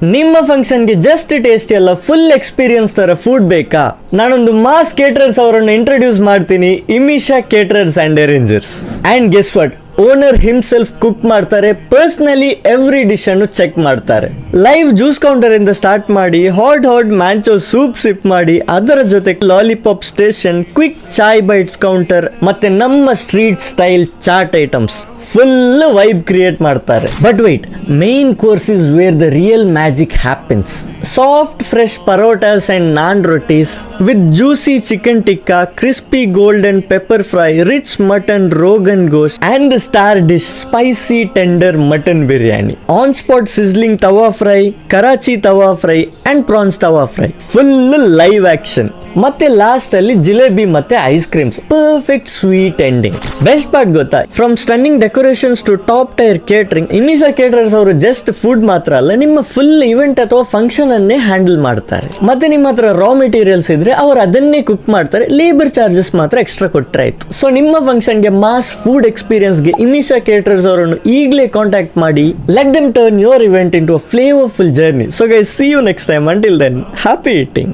ನಿಮ್ಮ ಫಂಕ್ಷನ್ಗೆ just tasty ಅಲ್ಲ ಫುಲ್ ಎಕ್ಸ್ಪೀರಿಯನ್ಸ್ ತರ ಫುಡ್ ಬೇಕಾ? ನಾನೊಂದು ಮಾಸ್ ಕೇಟರರ್ಸ್ ಅವರನ್ನು ಇಂಟ್ರೊಡ್ಯೂಸ್ ಮಾಡ್ತೀನಿ, Imisha caterers and arrangers. And guess what, owner himself cook ಮಾಡ್ತಾರೆ, ಪರ್ಸನಲಿ ಎವ್ರಿ ಡಿಶ್ ಅನ್ನು ಚೆಕ್ ಮಾಡ್ತಾರೆ. ಲೈವ್ ಜ್ಯೂಸ್ ಕೌಂಟರ್ ಇಂದ ಸ್ಟಾರ್ಟ್ ಮಾಡಿ ಹಾಟ್ ಮ್ಯಾಂಚೋ ಸೂಪ್ ಸಿಪ್ ಮಾಡಿ, ಅದರ ಜೊತೆ lollipop station, quick chai bites counter, ಮತ್ತೆ ನಮ್ಮ street style chaat items, full vibe create ಮಾಡ್ತಾರೆ. But wait, main course is where the real magic happens. Soft fresh parotas and naan rotis with juicy chicken tikka, crispy golden pepper fry, rich mutton rogan gosh and the star dish spicy tender mutton biryani, on spot sizzling tawa fry, Karachi tawa fry and prawns tawa fry, full live action. ಮತ್ತೆ last ಅಲ್ಲಿ ಜಿಲೇಬಿ ಮತ್ತೆ ice creams, perfect sweet ending. Best part ಗೊತ್ತಾ, from stunning decorations to top tier catering, Imisha caterers ಅವರು just food ಮಾತ್ರ ಅಲ್ಲ, ನಿಮ್ಮ full event ಅಥವಾ function ಅನ್ನೇ ಹ್ಯಾಂಡಲ್ ಮಾಡ್ತಾರೆ. ಮತ್ತೆ ನಿಮ್ಮ ಹತ್ರ ರಾ ಮೆಟೀರಿಯಲ್ಸ್ ಇದ್ರೆ ಅವರು ಅದನ್ನೇ ಕುಕ್ ಮಾಡ್ತಾರೆ, ಲೇಬರ್ ಚಾರ್ಜಸ್ ಮಾತ್ರ ಎಕ್ಸ್ಟ್ರಾ ಕೊಟ್ಟರೆ ಆಯ್ತು. ಸೊ ನಿಮ್ಮ ಫಂಕ್ಷನ್ಗೆ ಮಾಸ್ ಫುಡ್ ಎಕ್ಸ್ಪೀರಿಯನ್ಸ್ಗೆ ಇಮಿಶಾ ಕೇಟರರ್ಸ್ ಅವರನ್ನು ಈಗಲೇ ಕಾಂಟ್ಯಾಕ್ಟ್ ಮಾಡಿ. Let them turn your event into a flavourful journey. So guys, see you next time. Until then, happy eating.